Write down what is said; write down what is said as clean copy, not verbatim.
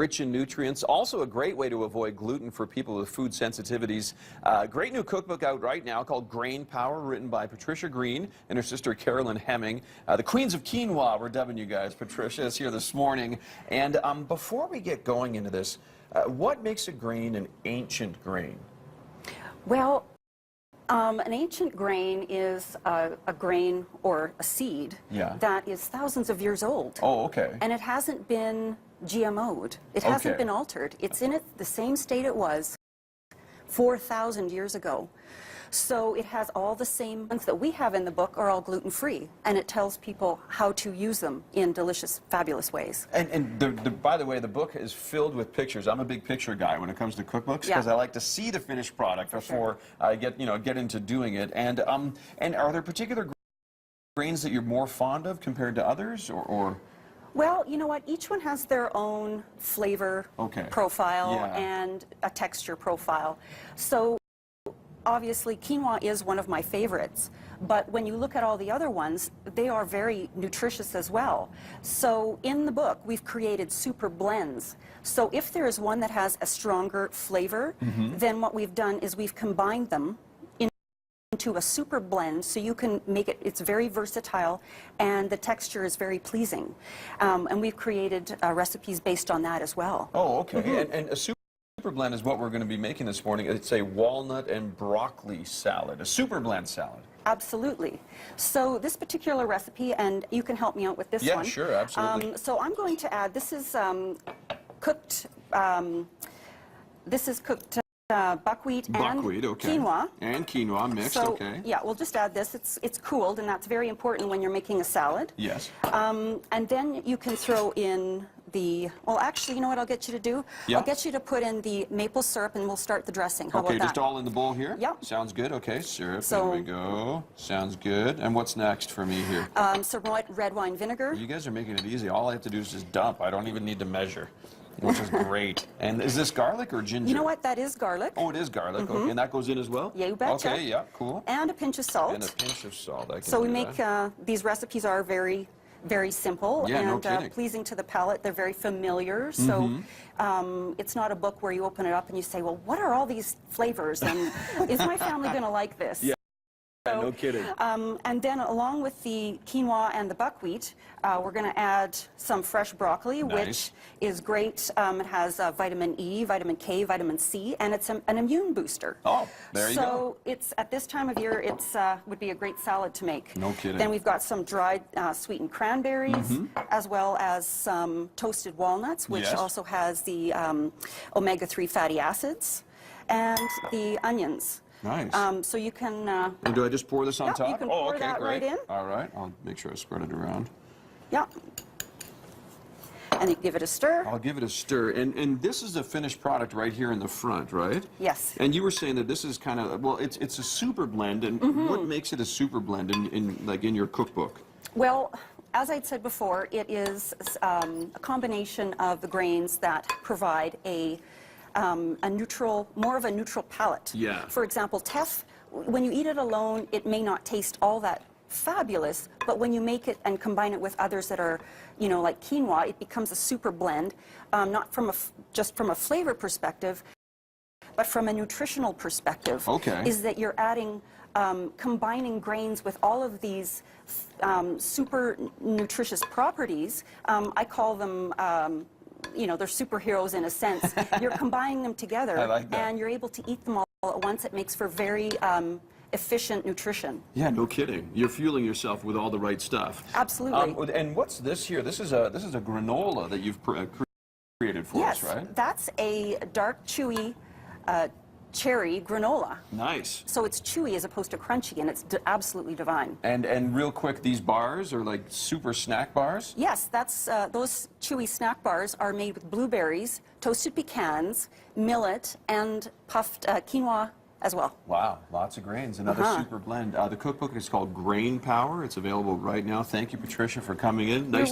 rich in nutrients. Also a great way to avoid gluten for people with food sensitivities. Great new cookbook out right now called Grain Power, written by Patricia Green and her sister Carolyn Hemming. The Queens of Quinoa, we're dubbing you guys. Patricia is here this morning. And before we get going into this, what makes a grain an ancient grain? Well, an ancient grain is a grain or a seed that is thousands of years old. Oh, okay. And it hasn't been GMO'd. It hasn't been altered. It's in the same state it was 4,000 years ago. So it has all the same ones that we have in the book are all gluten-free, and it tells people how to use them in delicious, fabulous ways. And by the way, the book is filled with pictures. I'm a big picture guy when it comes to cookbooks because I like to see the finished product before I get into doing it. And are there particular grains that you're more fond of compared to others, or? Well, you know what? Each one has their own flavor profile and a texture profile. So obviously, quinoa is one of my favorites, but when you look at all the other ones, they are very nutritious as well. So in the book, we've created super blends. So if there is one that has a stronger flavor, then what we've done is we've combined them into a super blend, so you can make it, it's very versatile, and the texture is very pleasing. And we've created recipes based on that as well. Oh, okay. And a super blend is what we're going to be making this morning. It's a walnut and broccoli salad, a super blend salad. Absolutely. So this particular recipe, and you can help me out with this one. Yeah, sure, absolutely. So I'm going to add, this is cooked buckwheat and quinoa. And quinoa mixed, so, yeah, we'll just add this. It's cooled, and that's very important when you're making a salad. Yes. And then you can throw in well, actually, you know what I'll get you to do? I'll get you to put in the maple syrup, and we'll start the dressing. How about that? Just all in the bowl here? Yep. Sounds good. Okay, syrup, there we go. Sounds good. And what's next for me here? Some red wine vinegar. You guys are making it easy. All I have to do is just dump. I don't even need to measure, which is great. And is this garlic or ginger? You know what? That is garlic. Oh, it is garlic. Okay, and that goes in as well? Yeah, you betcha. Okay, yeah, cool. And a pinch of salt. And a pinch of salt. I can so we make, these recipes are very simple and pleasing to the palate. They're very familiar. So it's not a book where you open it up and you say, well, what are all these flavors? And is my family going to like this? Yeah. So, no kidding. And then along with the quinoa and the buckwheat, we're going to add some fresh broccoli, which is great. It has vitamin E, vitamin K, vitamin C, and it's an immune booster. Oh, there you go. So it's at this time of year, it's would be a great salad to make. No kidding. Then we've got some dried sweetened cranberries, as well as some toasted walnuts, which also has the omega-3 fatty acids, and the onions. Nice. So you can... and do I just pour this on top? You can pour that right in. All right. I'll make sure I spread it around. Yeah. And you give it a stir. I'll give it a stir. And this is the finished product right here in the front, right? Yes. And you were saying that this is kind of, well, it's a super blend. And what makes it a super blend in your cookbook? Well, as I'd said before, it is a combination of the grains that provide more of a neutral palate. Yeah. For example, teff, when you eat it alone, it may not taste all that fabulous, but when you make it and combine it with others that are, like quinoa, it becomes a super blend, not from just from a flavor perspective, but from a nutritional perspective. Okay. Is that you're adding, combining grains with all of these super nutritious properties. I call them they're superheroes in a sense. You're combining them together, and you're able to eat them all at once. It makes for very efficient nutrition. Yeah, no kidding. You're fueling yourself with all the right stuff. Absolutely. And what's this here? This is a granola that you've created for us, right? Yes, that's a dark, chewy cherry granola. Nice. So it's chewy as opposed to crunchy, and it's absolutely divine. And real quick, these bars are like super snack bars? Yes, that's those chewy snack bars are made with blueberries, toasted pecans, millet, and puffed quinoa as well. Wow, lots of grains. Another super blend. The cookbook is called Grain Power. It's available right now. Thank you, Patricia, for coming in. Nice